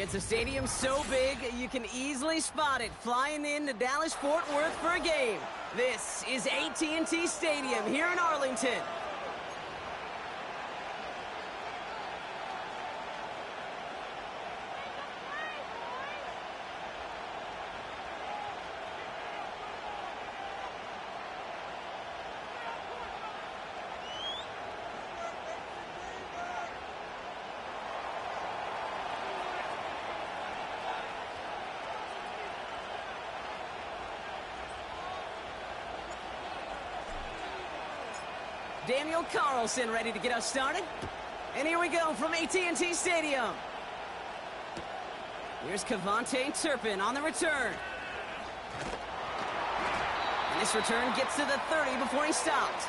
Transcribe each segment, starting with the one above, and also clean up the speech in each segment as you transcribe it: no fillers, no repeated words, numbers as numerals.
It's a stadium so big, you can easily spot it flying into Dallas-Fort Worth for a game. This is AT&T Stadium here in Arlington. Daniel Carlson ready to get us started. And here we go from AT&T Stadium. Here's Cavante Turpin on the return. And this return gets to the 30 before he stopped.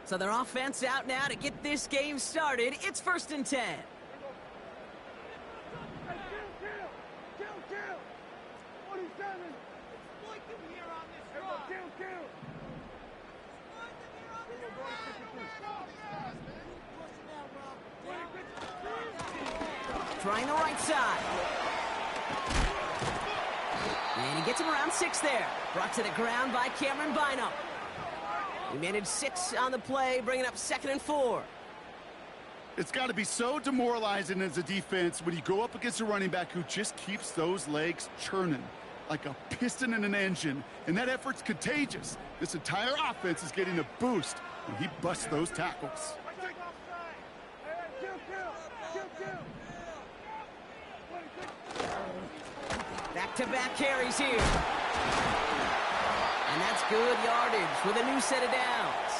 So their offense out now to get this game started. It's 1st and 10. Trying the right side. And he gets him around 6 there. Brought to the ground by Cameron Bynum. He managed 6 on the play, bringing up 2nd and 4. It's got to be so demoralizing as a defense when you go up against a running back who just keeps those legs churning like a piston in an engine, and that effort's contagious. This entire offense is getting a boost when he busts those tackles. Back-to-back carries here. And that's good yardage with a new set of downs.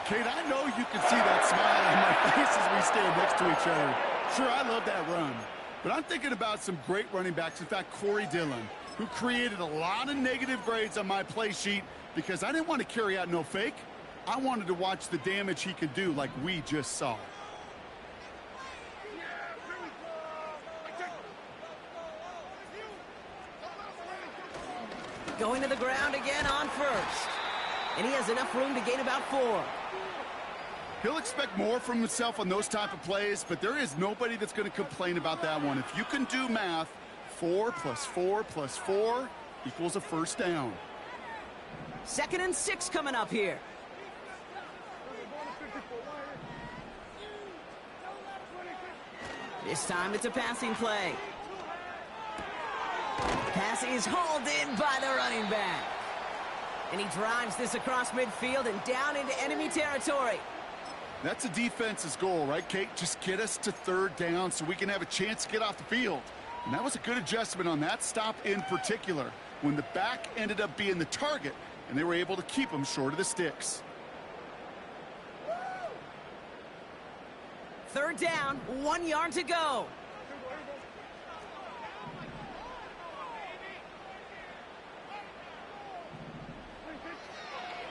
Kate, I know you can see that smile on my face as we stand next to each other. Sure, I love that run. But I'm thinking about some great running backs. In fact, Corey Dillon, who created a lot of negative grades on my play sheet because I didn't want to carry out no fake. I wanted to watch the damage he could do like we just saw. Going to the ground again on 1st. And he has enough room to gain about 4. He'll expect more from himself on those type of plays, but there is nobody that's going to complain about that one. If you can do math, 4 plus 4 plus 4 equals a 1st down. 2nd and 6 coming up here. This time it's a passing play. Pass is hauled in by the running back. And he drives this across midfield and down into enemy territory. That's a defense's goal, right, Kate? Just get us to 3rd down so we can have a chance to get off the field. And that was a good adjustment on that stop in particular, when the back ended up being the target, and they were able to keep him short of the sticks. 3rd down, 1 yard to go.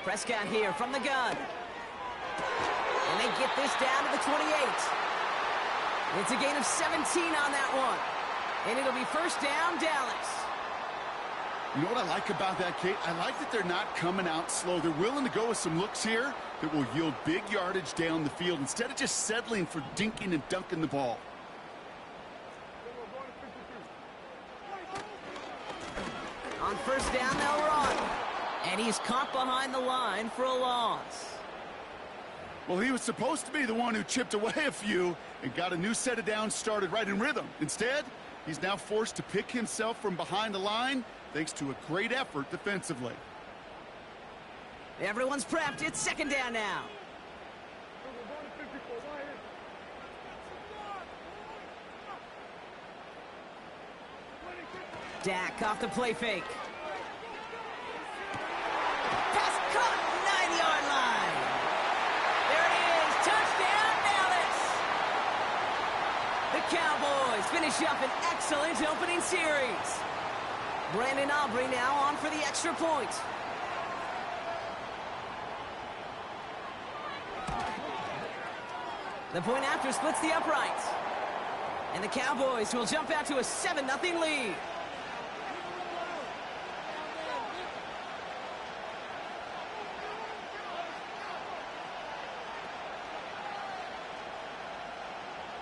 Prescott here from the gun. And they get this down to the 28. It's a gain of 17 on that one. And it'll be 1st down, Dallas. You know what I like about that, Kate? I like that they're not coming out slow. They're willing to go with some looks here that will yield big yardage down the field instead of just settling for dinking and dunking the ball. On 1st down, they'll run. And he's caught behind the line for a loss. Well, he was supposed to be the one who chipped away a few and got a new set of downs started right in rhythm. Instead, he's now forced to pick himself from behind the line thanks to a great effort defensively. Everyone's prepped. It's 2nd down now. Dak off the play fake. Pass caught, 9-yard line. There it is, touchdown Dallas. The Cowboys finish up an excellent opening series. Brandon Aubrey now on for the extra point. The point after splits the uprights. And the Cowboys will jump out to a 7-0 lead.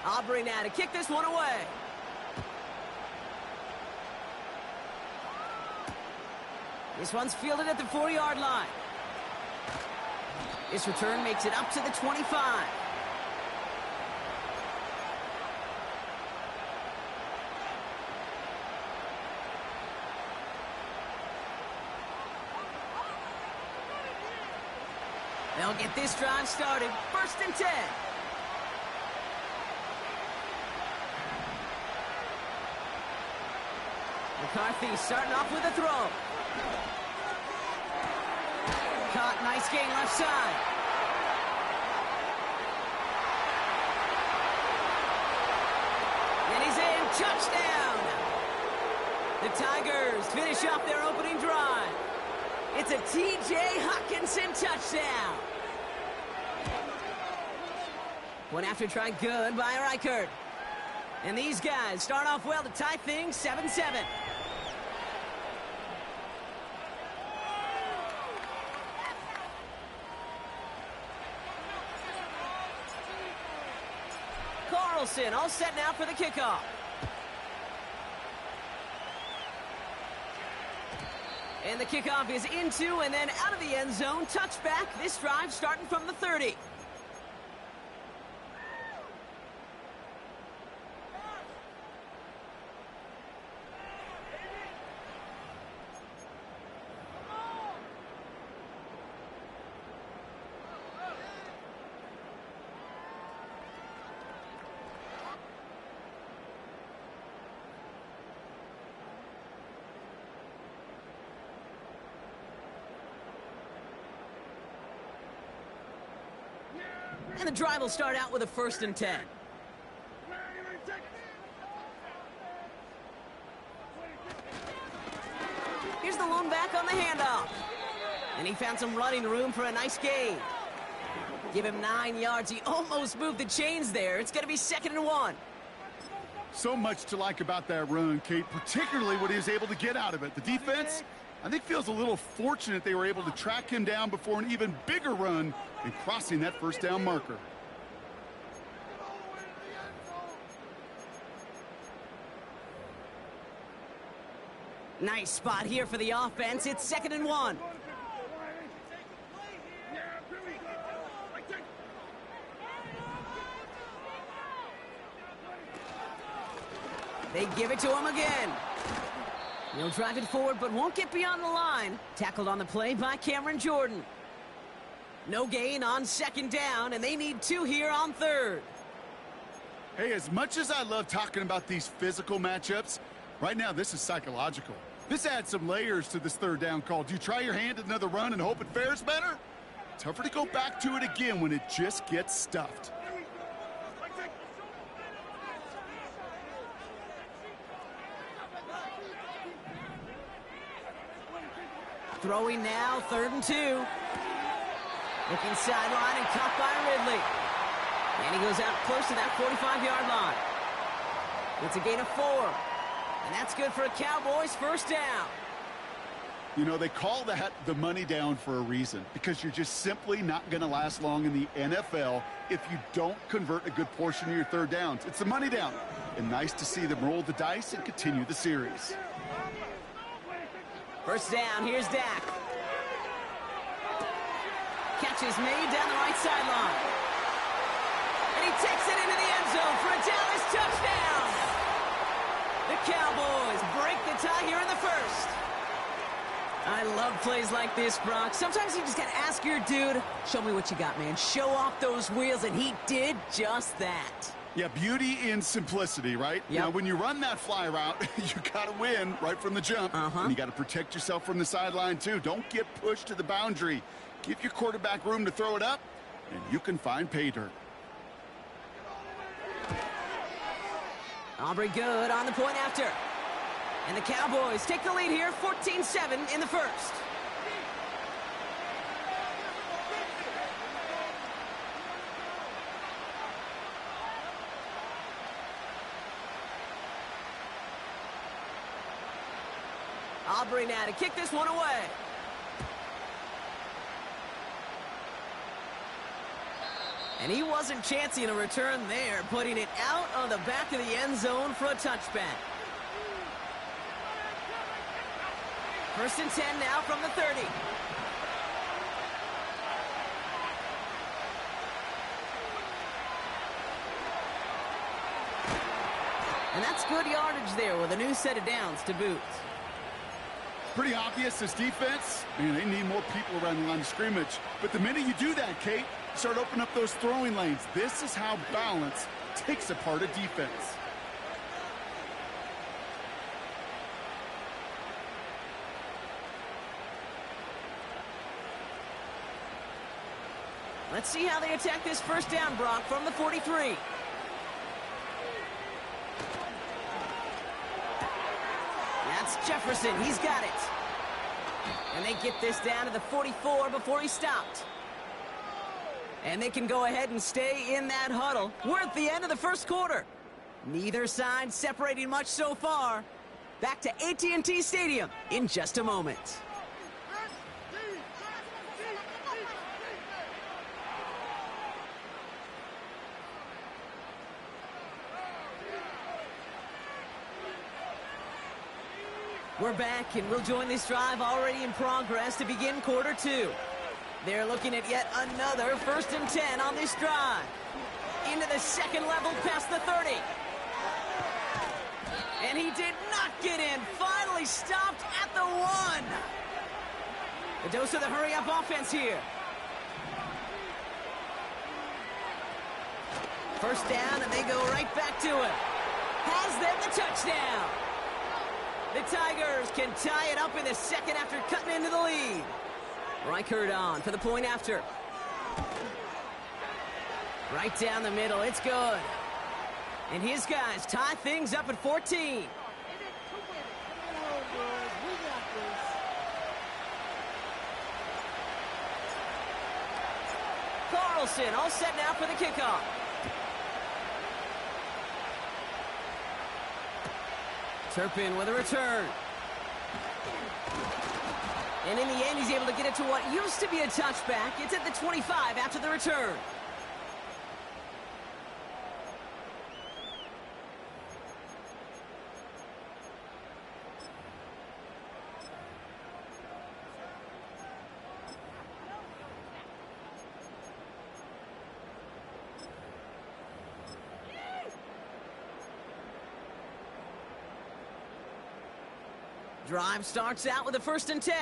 Aubrey now to kick this one away. This one's fielded at the 4-yard line. This return makes it up to the 25. They'll get this drive started. 1st and 10. McCarthy starting off with a throw. Caught, nice gain left side. And he's in, touchdown! The Tigers finish off their opening drive. It's a T.J. Hockenson touchdown. One after try, good by Reichert. And these guys start off well to tie things 7-7. Carlson all set now for the kickoff. And the kickoff is into and then out of the end zone. Touchback. This drive starting from the 30. And the drive will start out with a 1st and 10. Here's the lone back on the handoff. And he found some running room for a nice gain. Give him 9 yards. He almost moved the chains there. It's going to be 2nd and 1. So much to like about that run, Kate, particularly what he was able to get out of it. The defense, I think, feels a little fortunate they were able to track him down before an even bigger run and crossing that 1st down marker. Nice spot here for the offense. It's 2nd and 1. They give it to him again. He'll drive it forward, but won't get beyond the line. Tackled on the play by Cameron Jordan. No gain on 2nd down, and they need 2 here on 3rd. Hey, as much as I love talking about these physical matchups, right now this is psychological. This adds some layers to this 3rd down call. Do you try your hand at another run and hope it fares better? Tougher to go back to it again when it just gets stuffed. Throwing now, 3rd and 2. Looking sideline and caught by Ridley. And he goes out close to that 45-yard line. It's a gain of 4. And that's good for a Cowboys 1st down. You know, they call that the money down for a reason, because you're just simply not going to last long in the NFL if you don't convert a good portion of your 3rd downs. It's the money down. And nice to see them roll the dice and continue the series. 1st down, here's Dak. Catch is made down the right sideline. And he takes it into the end zone for a Dallas touchdown. The Cowboys break the tie here in the 1st. I love plays like this, Brock. Sometimes you just got to ask your dude, show me what you got, man. Show off those wheels, and he did just that. Yeah, beauty in simplicity, right? Yep. Now, when you run that fly route, you got to win right from the jump. And you got to protect yourself from the sideline, too. Don't get pushed to the boundary. Give your quarterback room to throw it up, and you can find pay dirt. Aubrey good on the point after. And the Cowboys take the lead here, 14-7 in the first. Aubrey now to kick this one away. And he wasn't chancing a return there, putting it out on the back of the end zone for a touchback. 1st and 10 now from the 30. And that's good yardage there with a new set of downs to boot. Pretty obvious, this defense, man, they need more people around the line of scrimmage. But the minute you do that, Kate, start opening up those throwing lanes. This is how balance takes apart a defense. Let's see how they attack this first down, Brock, from the 43. That's Jefferson. He's got it. And they get this down to the 44 before he stopped. And they can go ahead and stay in that huddle. We're at the end of the first quarter. Neither side separating much so far. Back to AT&T Stadium in just a moment. We're back, and we'll join this drive already in progress to begin quarter two. They're looking at yet another 1st and 10 on this drive. Into the second level past the 30. And he did not get in. Finally stopped at the 1. The dose of the hurry-up offense here. First down, and they go right back to it. Has them the touchdown. The Tigers can tie it up in the second after cutting into the lead. Reichert on for the point after. Right down the middle, it's good. And his guys tie things up at 14. Carlson all set now for the kickoff. Turpin with a return. And in the end, he's able to get it to what used to be a touchback. It's at the 25 after the return. Drive starts out with a 1st and 10.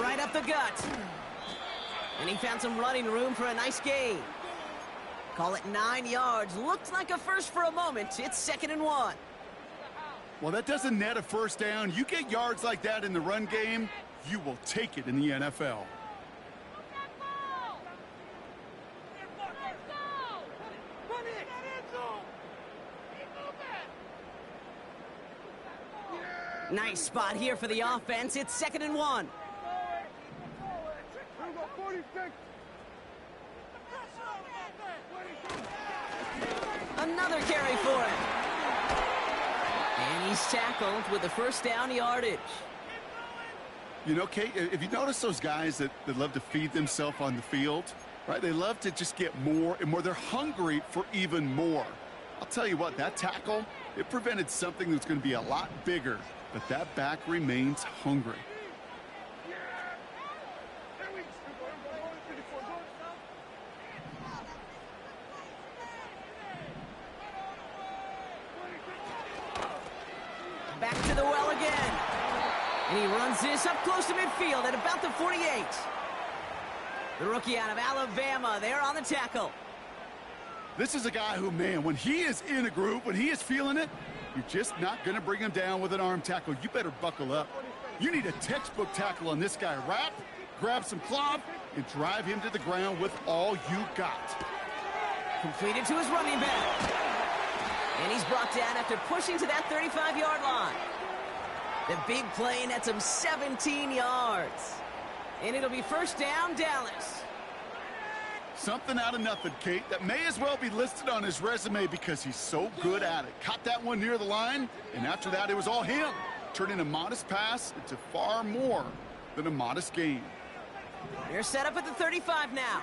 Right up the gut. And he found some running room for a nice gain. Call it 9 yards. Looked like a first for a moment. It's 2nd and 1. Well, that doesn't net a first down. You get yards like that in the run game, you will take it in the NFL. Nice spot here for the offense. It's 2nd and 1. Another carry for him. And he's tackled with the first down yardage. You know, Kate, if you notice those guys that love to feed themselves on the field, right? They love to just get more and more. They're hungry for even more. I'll tell you what, that tackle, it prevented something that's going to be a lot bigger. But that back remains hungry. Back to the well again. And he runs this up close to midfield at about the 48. The rookie out of Alabama there on the tackle. This is a guy who, man, when he is in a groove, when he is feeling it, you're just not going to bring him down with an arm tackle. You better buckle up. You need a textbook tackle on this guy. Wrap, grab some cloth, and drive him to the ground with all you got. Completed to his running back. And he's brought down after pushing to that 35-yard line. The big play nets him 17 yards. And it'll be first down, Dallas. Something out of nothing, Kate, that may as well be listed on his resume because he's so good at it. Caught that one near the line, and after that, it was all him. Turning a modest pass into far more than a modest gain. They're set up at the 35 now.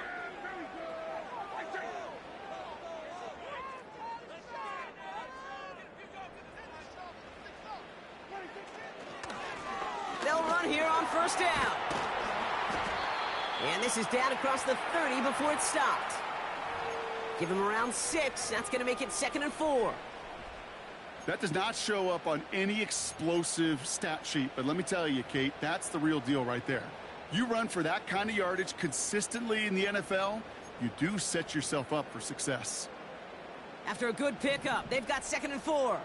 They'll run here on first down. And this is down across the 30 before it stopped. Give him around 6. That's going to make it 2nd and 4. That does not show up on any explosive stat sheet, but let me tell you, Kate, that's the real deal right there. You run for that kind of yardage consistently in the NFL, you do set yourself up for success. After a good pickup, they've got 2nd and 4.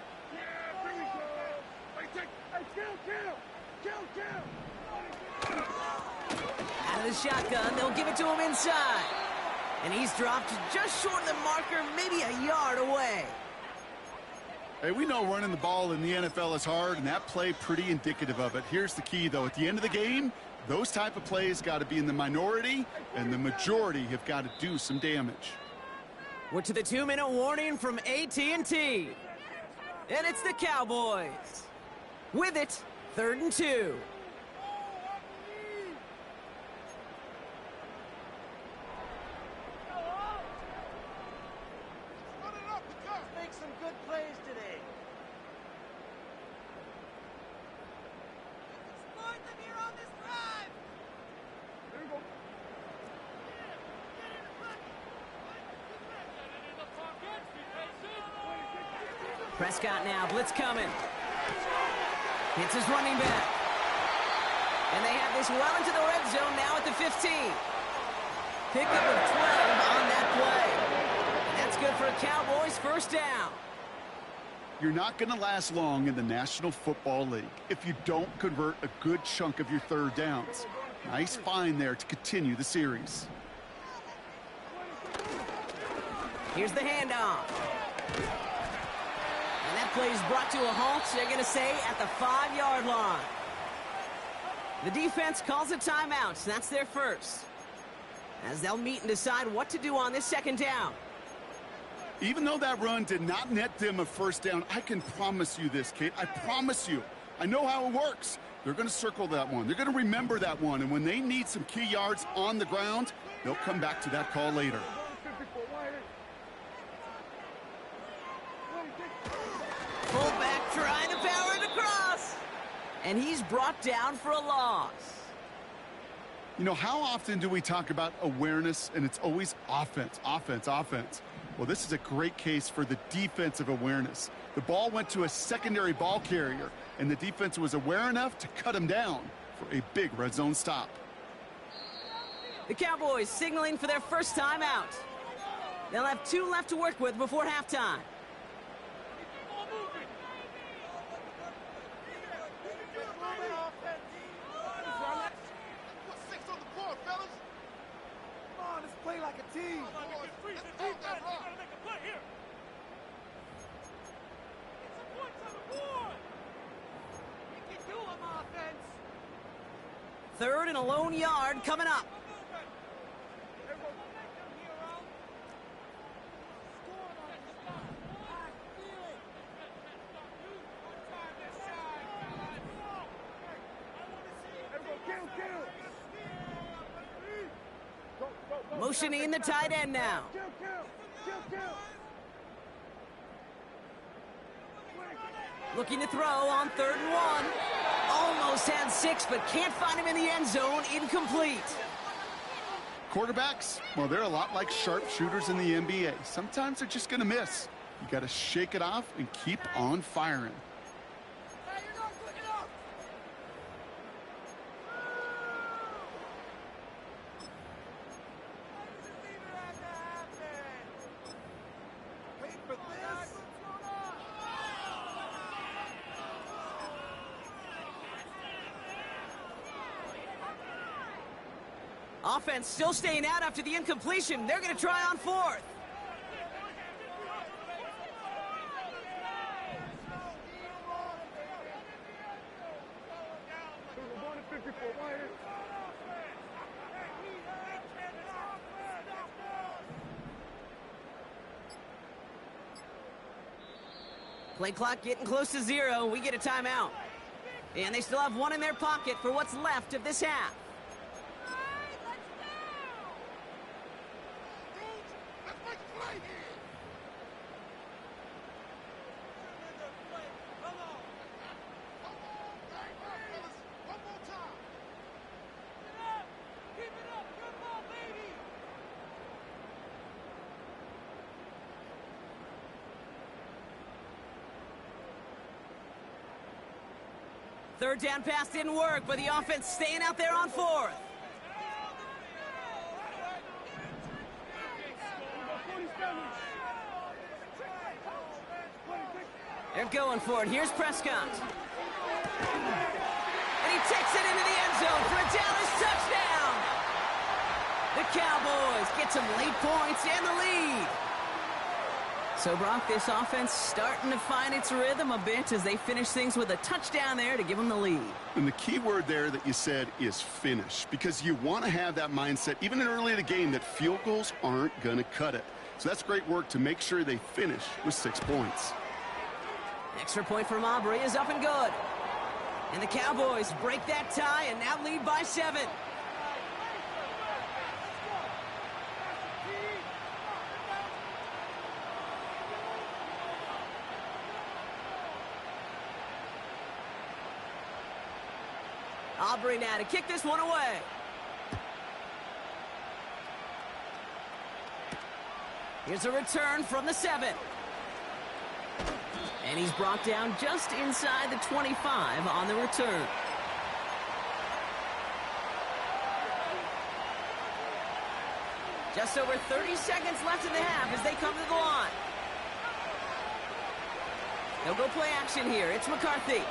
Out of the shotgun, they'll give it to him inside. And he's dropped just short of the marker, maybe a yard away. Hey, we know running the ball in the NFL is hard, and that play pretty indicative of it. Here's the key, though. At the end of the game, those type of plays got to be in the minority, and the majority have got to do some damage. We're to the 2-minute warning from AT&T. And it's the Cowboys. With it, 3rd and 2. Prescott now, blitz coming. Hits his running back. And they have this well into the red zone now at the 15. Pickup of 12 on that play. And that's good for a Cowboys first down. You're not going to last long in the National Football League if you don't convert a good chunk of your third downs. Nice find there to continue the series. Here's the handoff. And that play is brought to a halt, they're going to say, at the 5-yard line. The defense calls a timeout. That's their first. As they'll meet and decide what to do on this 2nd down. Even though that run did not net them a first down, I can promise you this, Kate. I promise you. I know how it works. They're going to circle that one. They're going to remember that one. And when they need some key yards on the ground, they'll come back to that call later. Fullback trying to power it across. And he's brought down for a loss. You know, how often do we talk about awareness and it's always offense, offense, offense? Well, this is a great case for the defensive awareness. The ball went to a secondary ball carrier, and the defense was aware enough to cut him down for a big red zone stop. The Cowboys signaling for their first time out. They'll have 2 left to work with before halftime. Play like a team. Third and a lone yard coming up. Motioning the tight end now. Looking to throw on 3rd and 1. Almost had 6, but can't find him in the end zone. Incomplete. Quarterbacks, well, they're a lot like sharpshooters in the NBA. Sometimes they're just going to miss. You got to shake it off and keep on firing. Offense still staying out after the incompletion. They're going to try on fourth. Play clock getting close to 0. We get a timeout. And they still have one in their pocket for what's left of this half. Third down pass didn't work, but the offense staying out there on fourth. They're going for it. Here's Prescott. And he takes it into the end zone for a Dallas touchdown. The Cowboys get some late points and the lead. So, Brock, this offense starting to find its rhythm a bit as they finish things with a touchdown there to give them the lead. And the key word there that you said is finish, because you want to have that mindset, even in early in the game, that field goals aren't going to cut it. So that's great work to make sure they finish with 6 points. Extra point from Aubrey is up and good. And the Cowboys break that tie and now lead by 7. Aubrey now to kick this one away. Here's a return from the 7. And he's brought down just inside the 25 on the return. Just over 30 seconds left in the half as they come to the line. They'll go play action here. It's McCarthy.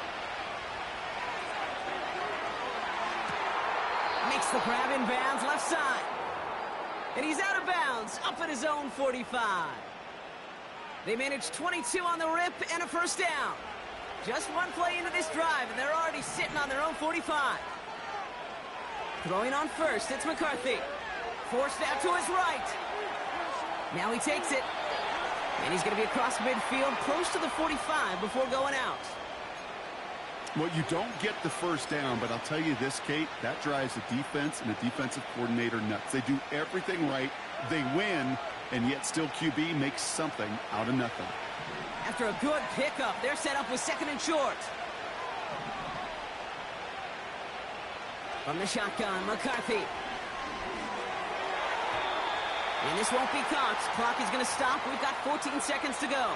Makes the grab in bounds left side. And he's out of bounds up at his own 45. They managed 22 on the rip and a first down. Just one play into this drive, and they're already sitting on their own 45. Throwing on first, it's McCarthy. Forced out to his right. Now he takes it. And he's going to be across midfield, close to the 45 before going out. Well, you don't get the first down, but I'll tell you this, Kate, that drives the defense and the defensive coordinator nuts. They do everything right. They win, and yet still QB makes something out of nothing. After a good pickup, they're set up with 2nd and short. From the shotgun, McCarthy. And this won't be caught. Clock is going to stop. We've got 14 seconds to go.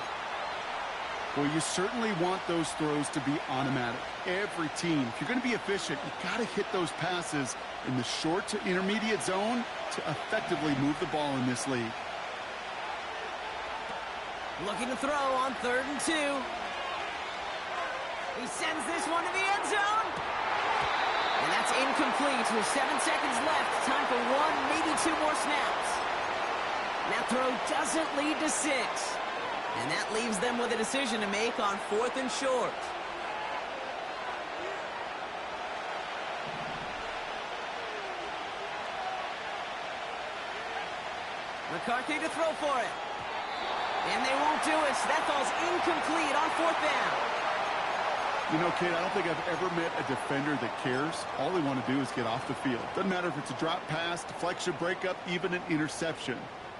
Well, you certainly want those throws to be automatic. Every team, if you're going to be efficient, you've got to hit those passes in the short to intermediate zone to effectively move the ball in this league. Looking to throw on 3rd and 2. He sends this one to the end zone. And that's incomplete with 7 seconds left. Time for 1, maybe 2 more snaps. That throw doesn't lead to 6. And that leaves them with a decision to make on 4th and short. McCarthy to throw for it. And they won't do it. That ball's incomplete on 4th down. You know, Kate, I don't think I've ever met a defender that cares. All they want to do is get off the field. Doesn't matter if it's a drop pass, deflection, breakup, even an interception.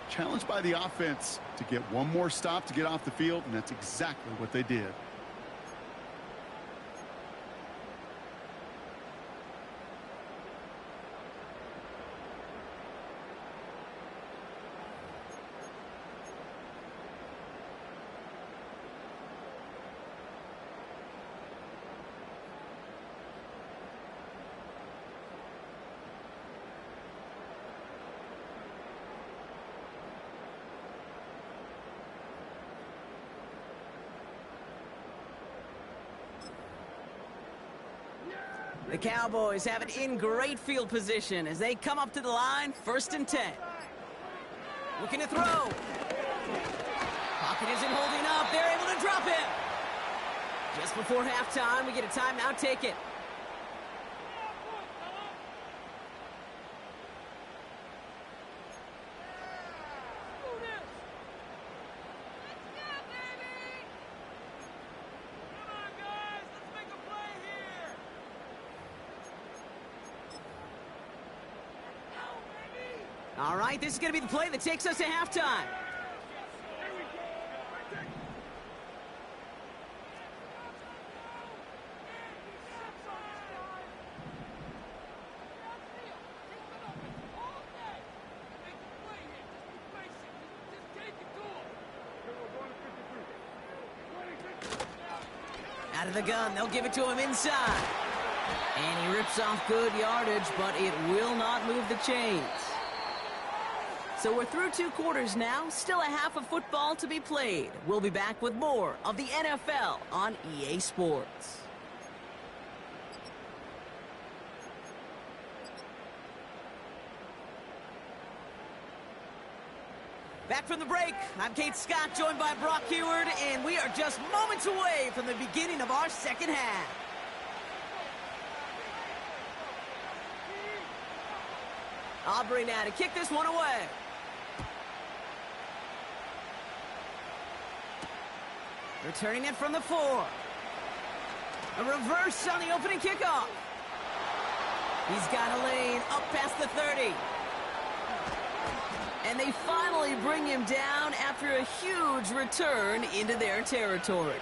Challenged by the offense to get one more stop to get off the field, and that's exactly what they did. The Cowboys have it in great field position as they come up to the line, 1st and 10. Looking to throw. Pocket isn't holding up. They're able to drop him. Just before halftime, we get a timeout. Take it. All right, this is going to be the play that takes us to halftime. Out of the gun, they'll give it to him inside. And he rips off good yardage, but it will not move the chains. So we're through 2 quarters now, still a half of football to be played. We'll be back with more of the NFL on EA Sports. Back from the break, I'm Kate Scott, joined by Brock Heward, and we are just moments away from the beginning of our second half. Aubrey now to kick this one away. Returning it from the 4. A reverse on the opening kickoff. He's got a lane up past the 30. And they finally bring him down after a huge return into their territory.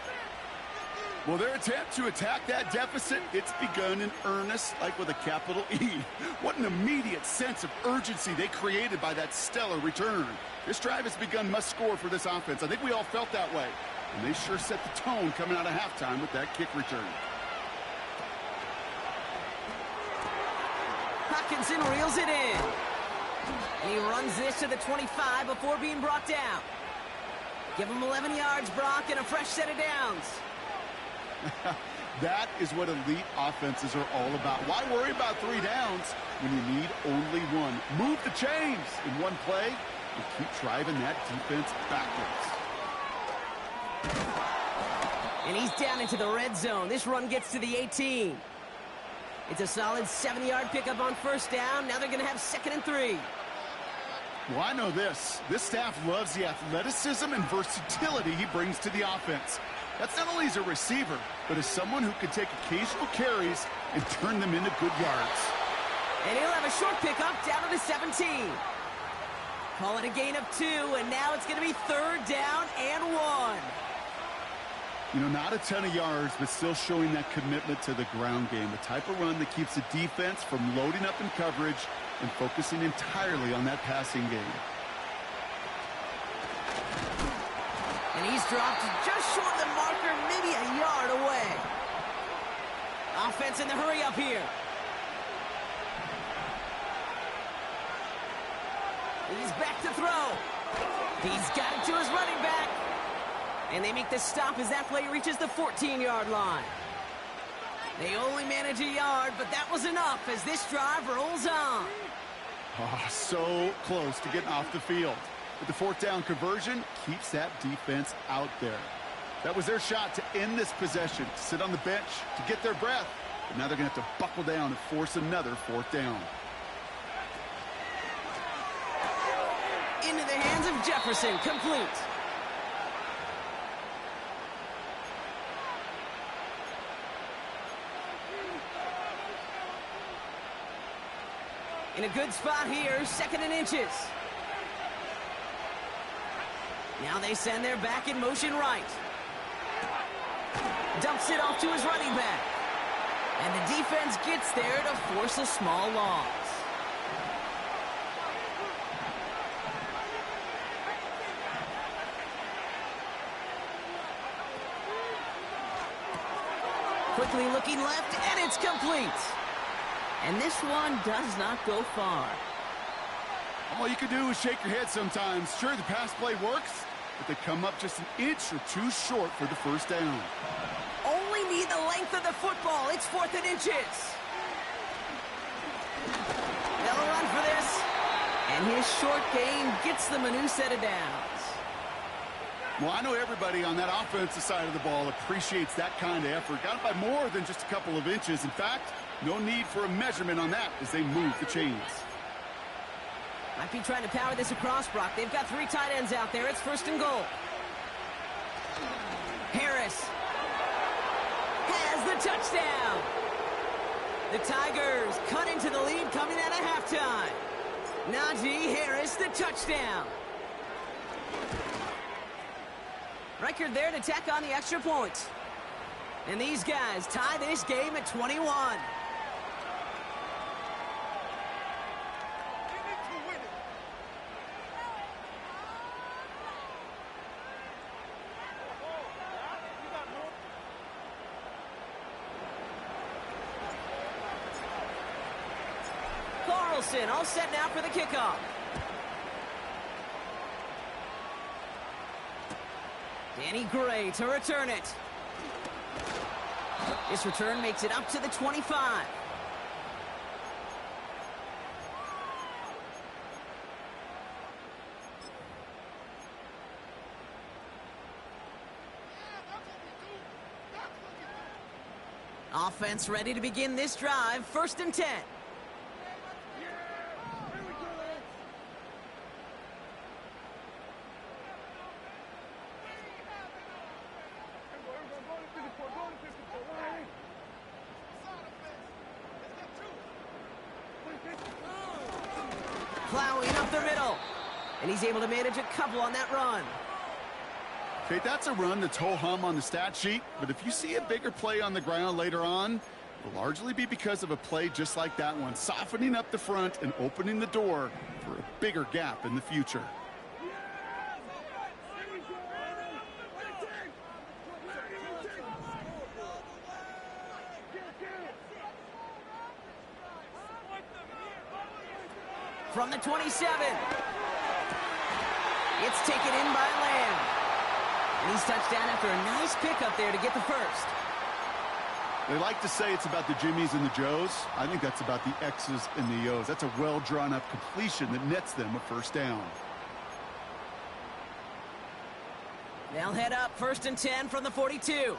Well, their attempt to attack that deficit, it's begun in earnest, like with a capital E. What an immediate sense of urgency they created by that stellar return. This drive has begun must score for this offense. I think we all felt that way. And they sure set the tone coming out of halftime with that kick return. Hockenson reels it in. And he runs this to the 25 before being brought down. Give him 11 yards, Brock, and a fresh set of downs. That is what elite offenses are all about. Why worry about 3 downs when you need only 1? Move the chains in one play and keep driving that defense backwards. And he's down into the red zone. This run gets to the 18. It's a solid 7-yard pickup on 1st down. Now they're going to have 2nd and 3. Well, I know this. This staff loves the athleticism and versatility he brings to the offense. That's not only as a receiver, but as someone who can take occasional carries and turn them into good yards. And he'll have a short pickup down to the 17. Call it a gain of 2, and now it's going to be 3rd down and 1. You know, not a ton of yards, but still showing that commitment to the ground game. The type of run that keeps the defense from loading up in coverage and focusing entirely on that passing game. And he's dropped just short of the marker, maybe a yard away. Offense in the hurry up here. He's back to throw. He's got it to his running back. And they make the stop as that play reaches the 14-yard line. They only manage a yard, but that was enough as this drive rolls on. Oh, so close to getting off the field. But the 4th down conversion keeps that defense out there. That was their shot to end this possession, to sit on the bench, to get their breath. But now they're going to have to buckle down and force another 4th down. Into the hands of Jefferson, complete. In a good spot here, 2nd and inches. Now they send their back in motion right. Dumps it off to his running back. And the defense gets there to force a small loss. Quickly looking left, and it's complete. And this one does not go far. All you can do is shake your head sometimes. Sure, the pass play works, but they come up just an inch or 2 short for the 1st down. Only need the length of the football. It's 4th and inches. for this. And his short game gets them a new set of downs. Well, I know everybody on that offensive side of the ball appreciates that kind of effort. Got it by more than just a couple of inches. In fact, no need for a measurement on that as they move the chains. Might be trying to power this across, Brock. They've got 3 tight ends out there. It's 1st and goal. Harris has the touchdown. The Tigers cut into the lead coming out of halftime. Najee Harris, the touchdown. Record there to tack on the extra point. And these guys tie this game at 21. Carlson all set now for the kickoff. Danny Gray to return it. This return makes it up to the 25. Offense ready to begin this drive. 1st and 10. Plowing up the middle. And he's able to manage a couple on that run. Okay, that's a run that's ho-hum on the stat sheet, but if you see a bigger play on the ground later on, it'll largely be because of a play just like that one, softening up the front and opening the door for a bigger gap in the future. From the 27. It's taken in by Lamb. And he's touched down after a nice pickup there to get the first. They like to say it's about the Jimmies and the Joes. I think that's about the X's and the O's. That's a well-drawn-up completion that nets them a 1st down. They'll head up 1st and 10 from the 42.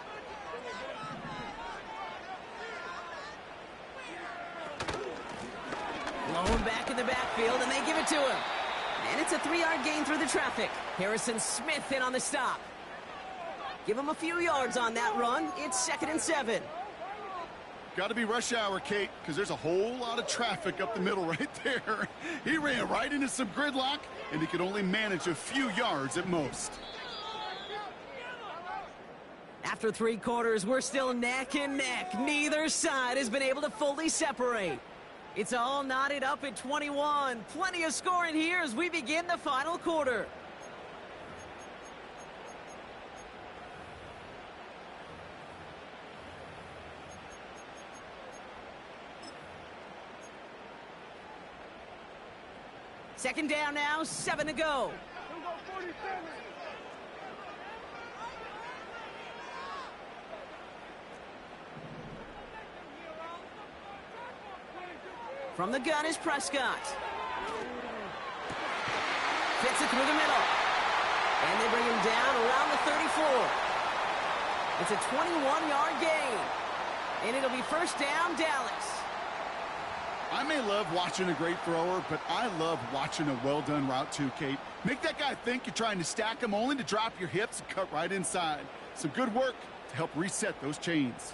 Blown back in the backfield, and they give it to him. And it's a 3-yard gain through the traffic. Harrison Smith in on the stop. Give him a few yards on that run. It's 2nd and 7. Got to be rush hour, Kate, because there's a whole lot of traffic up the middle right there. He ran right into some gridlock, and he could only manage a few yards at most. After 3 quarters, we're still neck and neck. Neither side has been able to fully separate. It's all knotted up at 21. Plenty of scoring here as we begin the final quarter. Second down now, 7 to go. From the gun is Prescott. Fits it through the middle. And they bring him down around the 34. It's a 21-yard gain. And it'll be 1st down, Dallas. I may love watching a great thrower, but I love watching a well-done route too, Kate. Make that guy think you're trying to stack him only to drop your hips and cut right inside. Some good work to help reset those chains.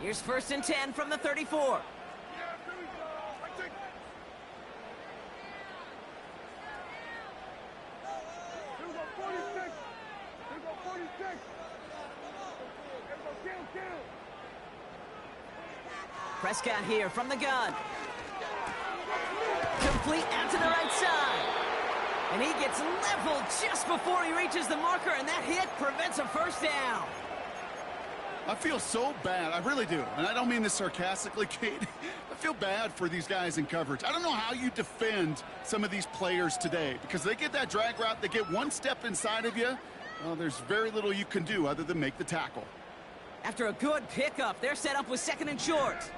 Here's 1st and 10 from the 34. Prescott here from the gun. Complete out to the right side. And he gets leveled just before he reaches the marker, and that hit prevents a 1st down. I feel so bad. I really do. And I don't mean this sarcastically, Kate. I feel bad for these guys in coverage. I don't know how you defend some of these players today because they get that drag route, they get one step inside of you. Well, there's very little you can do other than make the tackle. After a good pickup, they're set up with 2nd and short.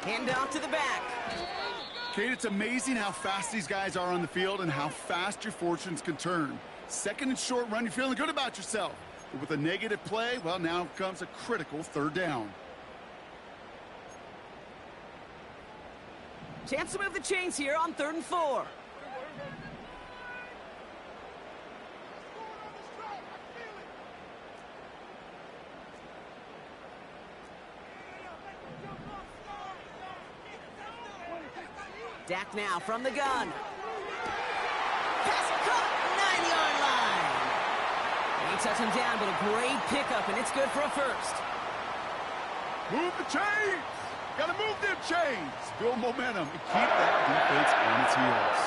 Hand off to the back. Kate, it's amazing how fast these guys are on the field and how fast your fortunes can turn. Second and short run, you're feeling good about yourself. But with a negative play, well, now comes a critical third down. Chance to move the chains here on 3rd and 4. Dak now from the gun. Pass caught, 9-yard line. He touched him down, but a great pickup, and it's good for a first. Move the chains! Gotta move them chains! Build momentum and keep that defense on its heels.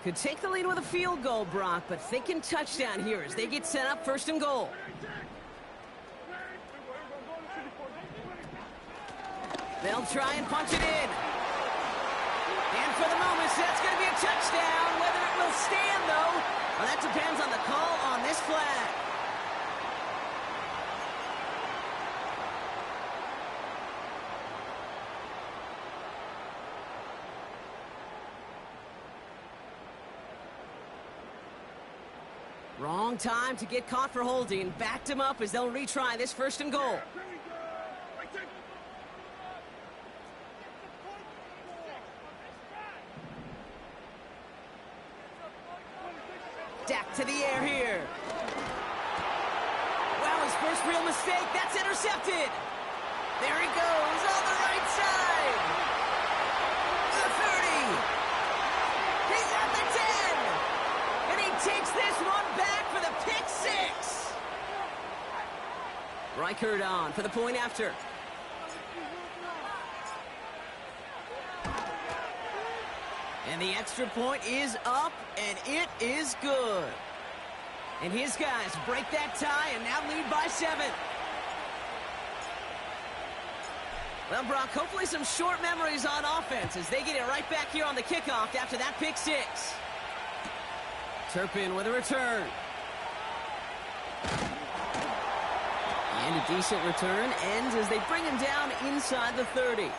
Could take the lead with a field goal, Brock, but thinking touchdown here as they get set up 1st and goal. They'll try and punch it in. And for the moment, that's going to be a touchdown. Whether it will stand, though, well, that depends on the call on this flag. Wrong time to get caught for holding. Backed him up as they'll retry this 1st and goal. Dak to the air here. Wow, his first real mistake. That's intercepted. There he goes on the right side. The 30. He's at the 10. And he takes this one back for the pick 6. Reichert on for the point after. And the extra point is up, and it is good. And his guys break that tie and now lead by 7. Well, Brock, hopefully some short memories on offense as they get it right back here on the kickoff after that pick 6. Turpin with a return. And a decent return ends as they bring him down inside the 30.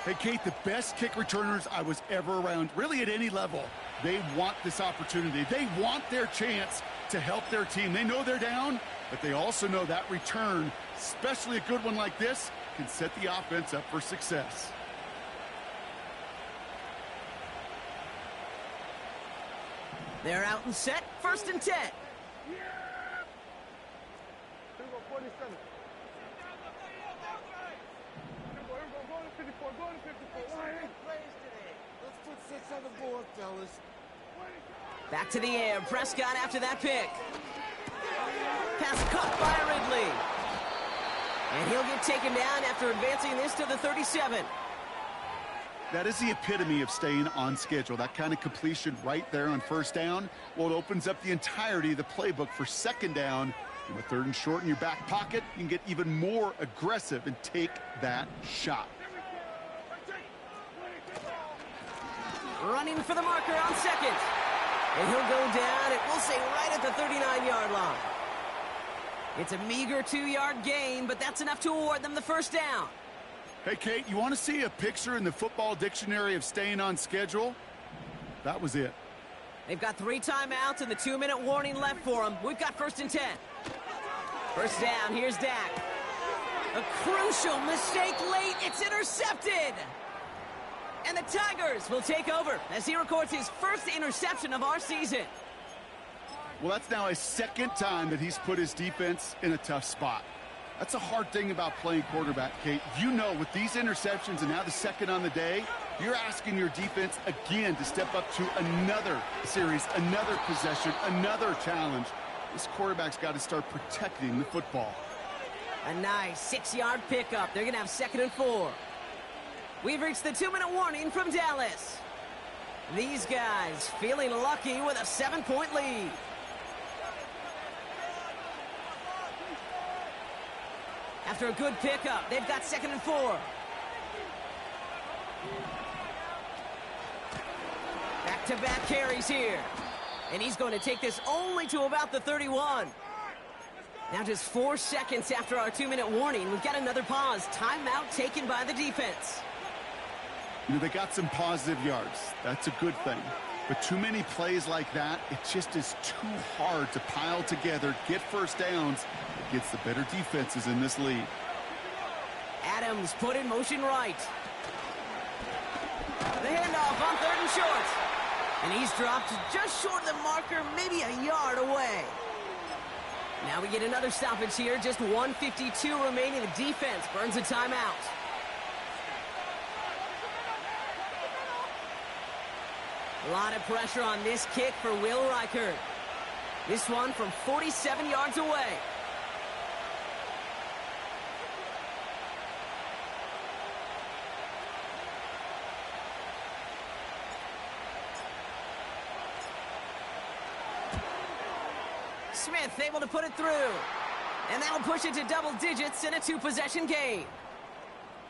Hey, Kate, the best kick returners I was ever around, really at any level, they want this opportunity. They want their chance to help their team. They know they're down, but they also know that return, especially a good one like this, can set the offense up for success. They're out and set, 1st and 10. Back to the air. Prescott after that pick. Pass caught by Ridley. And he'll get taken down after advancing this to the 37. That is the epitome of staying on schedule. That kind of completion right there on 1st down. Well, it opens up the entirety of the playbook for 2nd down. And with 3rd and short in your back pocket, you can get even more aggressive and take that shot. Running for the marker on 2nd. And he'll go down, it will say right at the 39-yard line. It's a meager 2-yard gain, but that's enough to award them the 1st down. Hey, Kate, you want to see a picture in the football dictionary of staying on schedule? That was it. They've got 3 timeouts and the 2-minute warning left for them. We've got 1st and 10. 1st down, here's Dak. A crucial mistake late, it's intercepted. And the Tigers will take over as he records his 1st interception of our season. Well, that's now his 2nd time that he's put his defense in a tough spot. That's a hard thing about playing quarterback, Kate. You know, with these interceptions and now the 2nd on the day, you're asking your defense again to step up to another series, another possession, another challenge. This quarterback's got to start protecting the football. A nice 6-yard pickup. They're going to have 2nd and 4. We've reached the 2-minute warning from Dallas. These guys feeling lucky with a 7-point lead. After a good pickup, they've got 2nd and 4. Back-to-back carries here. And he's going to take this only to about the 31. Now just 4 seconds after our 2-minute warning, we've got another pause. Timeout taken by the defense. You know, they got some positive yards. That's a good thing. But too many plays like that, it just is too hard to pile together, get first downs against the better defenses in this league. Adams put in motion right. The handoff on 3rd and short. And he's dropped just short of the marker, maybe a yard away. Now we get another stoppage here, just 1:52 remaining. The defense burns a timeout. A lot of pressure on this kick for Will Reichert. This one from 47 yards away. Smith able to put it through. And that'll push it to double digits in a 2-possession game.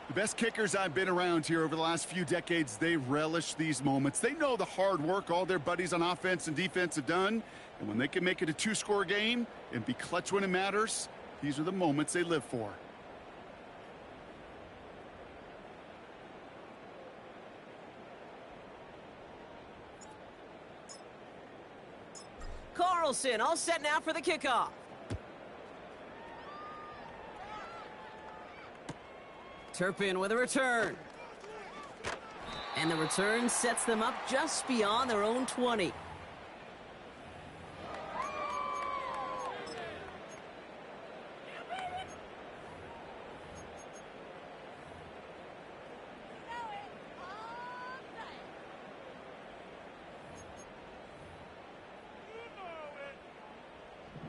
The best kickers I've been around here over the last few decades, they relish these moments. They know the hard work all their buddies on offense and defense have done. And when they can make it a 2-score game and be clutch when it matters, these are the moments they live for. Carlson all set now for the kickoff. Turpin with a return. And the return sets them up just beyond their own 20.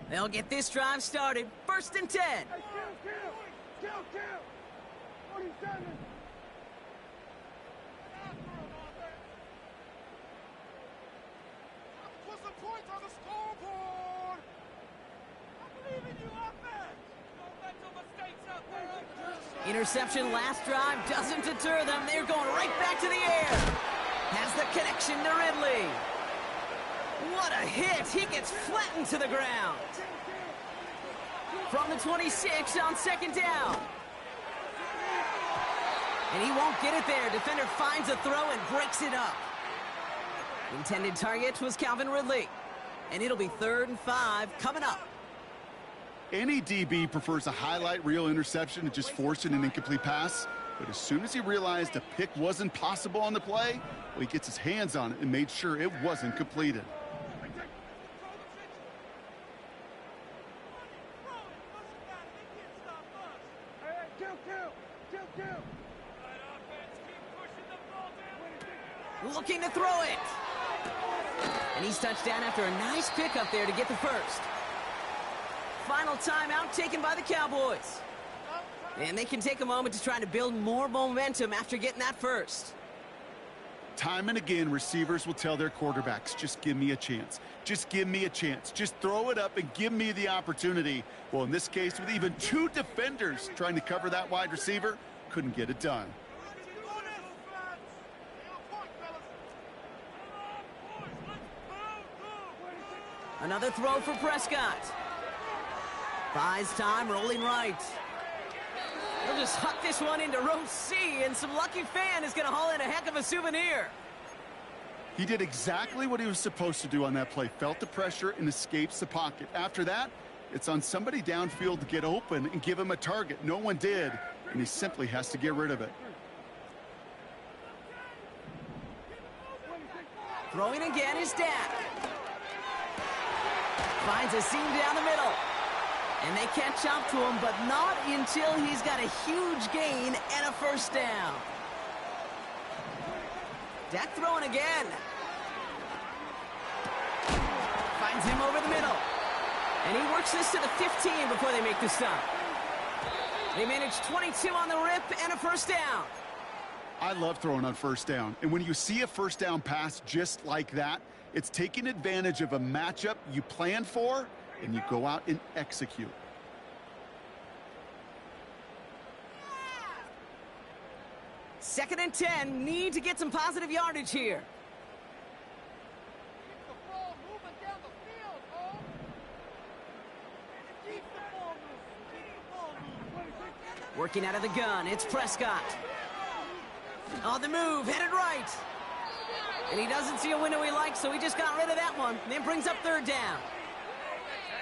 They'll get this drive started. 1st and 10. Hey, kill! 47. Put some points on the scoreboard. I believe in you, offense. Don't let your mistakes out there. Interception last drive doesn't deter them. They're going right back to the air. Has the connection to Ridley. What a hit. He gets flattened to the ground. From the 26 on 2nd down. And he won't get it there. Defender finds a throw and breaks it up. Intended target was Calvin Ridley. And it'll be 3rd and 5 coming up. Any DB prefers a highlight reel interception to just forcing an incomplete pass. But as soon as he realized a pick wasn't possible on the play, well, he gets his hands on it and made sure it wasn't completed. Looking to throw it. And he's touched down after a nice pickup there to get the first. Final timeout taken by the Cowboys. And they can take a moment to try to build more momentum after getting that first. Time and again, receivers will tell their quarterbacks, just give me a chance. Just give me a chance. Just throw it up and give me the opportunity. Well, in this case, with even 2 defenders trying to cover that wide receiver, couldn't get it done. Another throw for Prescott. Buys time, rolling right. He'll just huck this one into row C, and some lucky fan is going to haul in a heck of a souvenir. He did exactly what he was supposed to do on that play. Felt the pressure and escapes the pocket. After that, it's on somebody downfield to get open and give him a target. No one did, and he simply has to get rid of it. Throwing again is Dak. Finds a seam down the middle. And they catch up to him, but not until he's got a huge gain and a first down. Dak throwing again. Finds him over the middle. And he works this to the 15 before they make the stop. They manage 22 on the rip and a first down. I love throwing on first down. And when you see a first down pass just like that, it's taking advantage of a matchup you planned for, and you go out and execute. Second and 10, need to get some positive yardage here. Keep the ball moving down the field, Cole. Keep the ball Working out of the gun, it's Prescott. On the move, headed right. And he doesn't see a window he likes, so he just got rid of that one. Then brings up third down.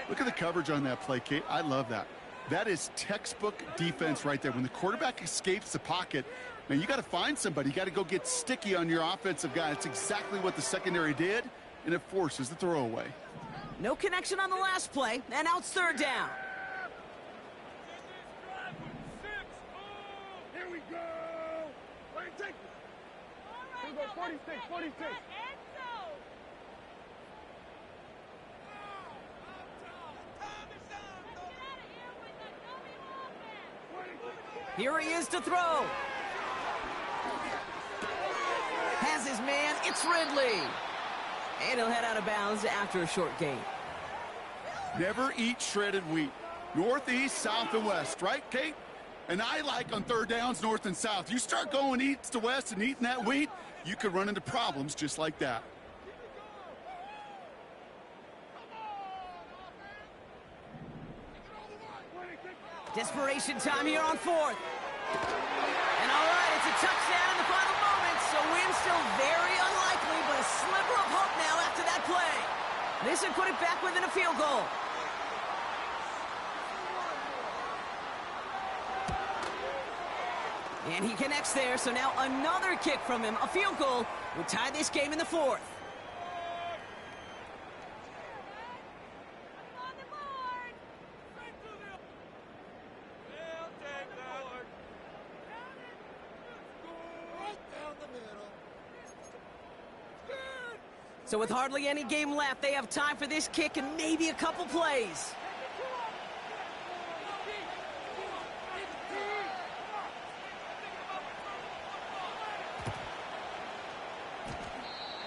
Look at the coverage on that play, Kate. I love that. That is textbook defense right there. When the quarterback escapes the pocket, man, you got to find somebody. You got to go get sticky on your offensive guy. It's exactly what the secondary did, and it forces the throwaway. No connection on the last play, and now it's third down. Here we go. Wait, take it. Here we go, 46, 46. Here he is to throw. Has his man, it's Ridley. And he'll head out of bounds after a short gain. Never eat shredded wheat. Northeast, south, and west, right, Kate? And I like on third downs, north and south. You start going east to west and eating that wheat, you could run into problems just like that. Desperation time here on fourth. And all right, it's a touchdown in the final moments, so win still very unlikely, but a sliver of hope now after that play. This would put it back within a field goal. And he connects there, so now another kick from him. A field goal would tie this game in the fourth. So with hardly any game left, they have time for this kick and maybe a couple plays.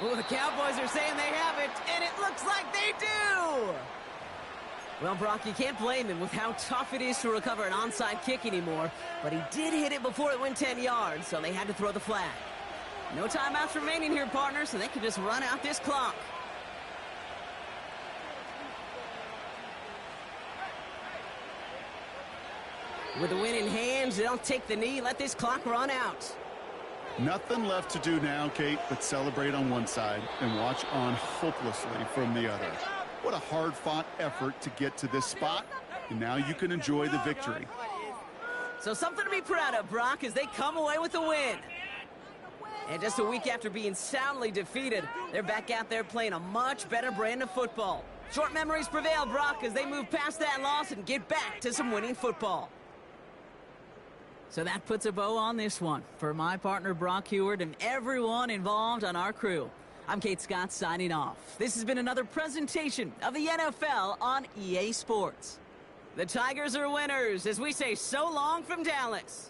Well, the Cowboys are saying they have it, and it looks like they do! Well, Brock, you can't blame him with how tough it is to recover an onside kick anymore, but he did hit it before it went 10 yards, so they had to throw the flag. No timeouts remaining here, partner, so they can just run out this clock. With the win in hands, they'll take the knee, let this clock run out. Nothing left to do now, Kate, but celebrate on one side and watch on hopelessly from the other. What a hard-fought effort to get to this spot, and now you can enjoy the victory. So something to be proud of, Brock, as they come away with a win. And just a week after being soundly defeated, they're back out there playing a much better brand of football. Short memories prevail, Brock, as they move past that loss and get back to some winning football. So that puts a bow on this one. For my partner, Brock Heward, and everyone involved on our crew, I'm Kate Scott signing off. This has been another presentation of the NFL on EA Sports. The Tigers are winners as we say so long from Dallas.